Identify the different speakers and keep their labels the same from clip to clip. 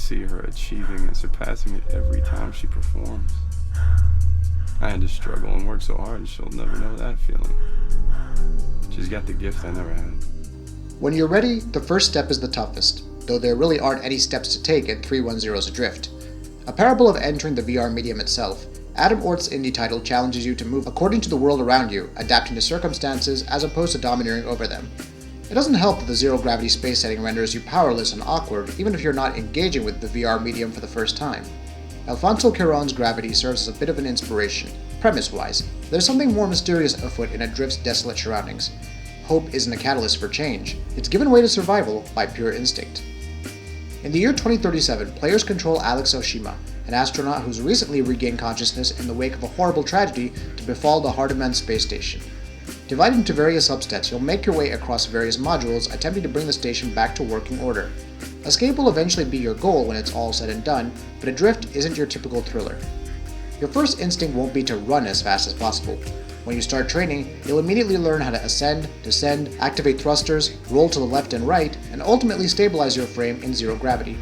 Speaker 1: see her achieving and surpassing it every time she performs. I had to struggle and work so hard, she'll never know that feeling. She's got the gift I never had.
Speaker 2: When you're ready, the first step is the toughest, though there really aren't any steps to take in 310's Adr1ft. A parable of entering the VR medium itself, Adr1ft's indie title challenges you to move according to the world around you, adapting to circumstances as opposed to domineering over them. It doesn't help that the zero-gravity space setting renders you powerless and awkward, even if you're not engaging with the VR medium for the first time. Alfonso Cuarón's gravity serves as a bit of an inspiration. Premise-wise, there's something more mysterious afoot in Adr1ft's desolate surroundings. Hope isn't a catalyst for change, it's given way to survival by pure instinct. In the year 2037, players control Alex Oshima, an astronaut who's recently regained consciousness in the wake of a horrible tragedy to befall the Hardiman space station. Divided into various subsets, you'll make your way across various modules, attempting to bring the station back to working order. Escape will eventually be your goal when it's all said and done, but Adr1ft isn't your typical thriller. Your first instinct won't be to run as fast as possible. When you start training, you'll immediately learn how to ascend, descend, activate thrusters, roll to the left and right, and ultimately stabilize your frame in zero gravity.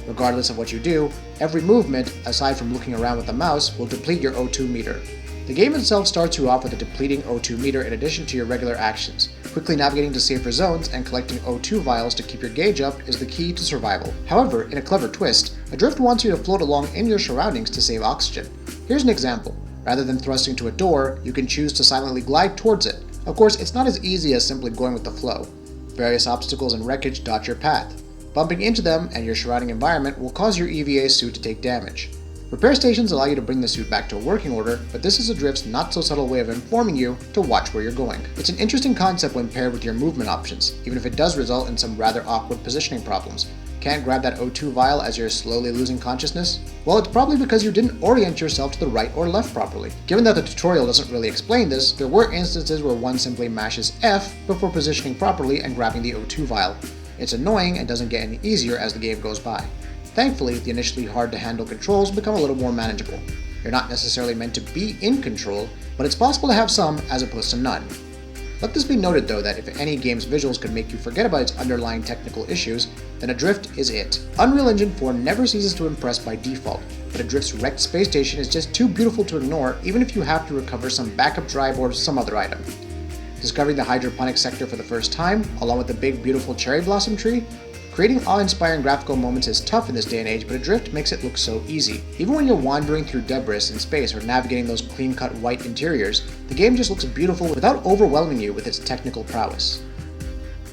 Speaker 2: Regardless of what you do, every movement, aside from looking around with the mouse, will deplete your O2 meter. The game itself starts you off with a depleting O2 meter in addition to your regular actions. Quickly navigating to safer zones and collecting O2 vials to keep your gauge up is the key to survival. However, in a clever twist, Adr1ft wants you to float along in your surroundings to save oxygen. Here's an example. Rather than thrusting to a door, you can choose to silently glide towards it. Of course, it's not as easy as simply going with the flow. Various obstacles and wreckage dot your path. Bumping into them and your surrounding environment will cause your EVA suit to take damage. Repair stations allow you to bring the suit back to working order, but this is Adr1ft's not-so-subtle way of informing you to watch where you're going. It's an interesting concept when paired with your movement options, even if it does result in some rather awkward positioning problems. Can't grab that O2 vial as you're slowly losing consciousness? Well, it's probably because you didn't orient yourself to the right or left properly. Given that the tutorial doesn't really explain this, there were instances where one simply mashes F before positioning properly and grabbing the O2 vial. It's annoying and doesn't get any easier as the game goes by. Thankfully, the initially hard-to-handle controls become a little more manageable. You're not necessarily meant to be in control, but it's possible to have some as opposed to none. Let this be noted though that if any game's visuals could make you forget about its underlying technical issues, then Adr1ft is it. Unreal Engine 4 never ceases to impress by default, but Adr1ft's wrecked space station is just too beautiful to ignore even if you have to recover some backup drive or some other item. Discovering the hydroponic sector for the first time, along with the big beautiful cherry blossom tree? Creating awe-inspiring graphical moments is tough in this day and age, but Adr1ft makes it look so easy. Even when you're wandering through debris in space or navigating those clean-cut white interiors, the game just looks beautiful without overwhelming you with its technical prowess.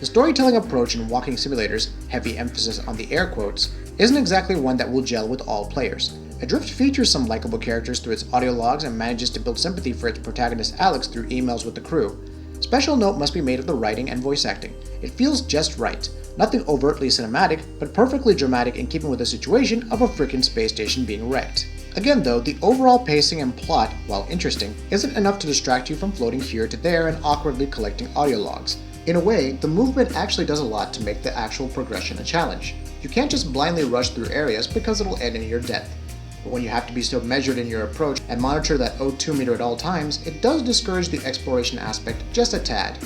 Speaker 2: The storytelling approach in walking simulators, heavy emphasis on the air quotes, isn't exactly one that will gel with all players. Adr1ft features some likable characters through its audio logs and manages to build sympathy for its protagonist Alex through emails with the crew. Special note must be made of the writing and voice acting. It feels just right. Nothing overtly cinematic, but perfectly dramatic in keeping with the situation of a frickin' space station being wrecked. Again though, the overall pacing and plot, while interesting, isn't enough to distract you from floating here to there and awkwardly collecting audio logs. In a way, the movement actually does a lot to make the actual progression a challenge. You can't just blindly rush through areas because it'll end in your death. But when you have to be so measured in your approach and monitor that O2 meter at all times, it does discourage the exploration aspect just a tad.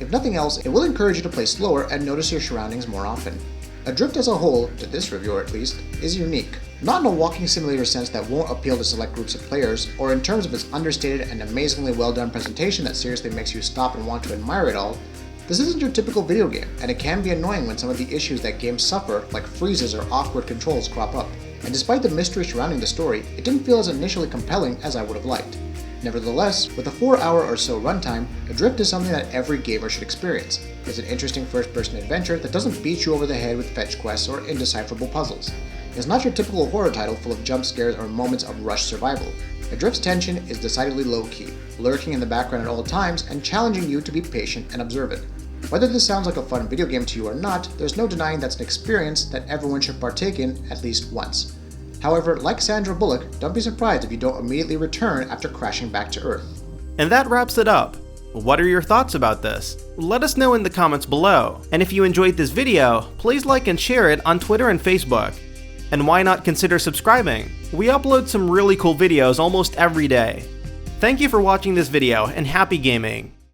Speaker 2: If nothing else, it will encourage you to play slower and notice your surroundings more often. Adr1ft as a whole, to this reviewer at least, is unique. Not in a walking simulator sense that won't appeal to select groups of players, or in terms of its understated and amazingly well done presentation that seriously makes you stop and want to admire it all. This isn't your typical video game, and it can be annoying when some of the issues that games suffer, like freezes or awkward controls, crop up. And despite the mystery surrounding the story, it didn't feel as initially compelling as I would have liked. Nevertheless, with a 4-hour or so runtime, Adr1ft is something that every gamer should experience. It's an interesting first-person adventure that doesn't beat you over the head with fetch quests or indecipherable puzzles. It's not your typical horror title full of jump scares or moments of rushed survival. Adr1ft's tension is decidedly low-key, lurking in the background at all times and challenging you to be patient and observant. Whether this sounds like a fun video game to you or not, there's no denying that's an experience that everyone should partake in at least once. However, like Sandra Bullock, don't be surprised if you don't immediately return after crashing back to Earth.
Speaker 3: And that wraps it up. What are your thoughts about this? Let us know in the comments below. And if you enjoyed this video, please like and share it on Twitter and Facebook. And why not consider subscribing? We upload some really cool videos almost every day. Thank you for watching this video and happy gaming!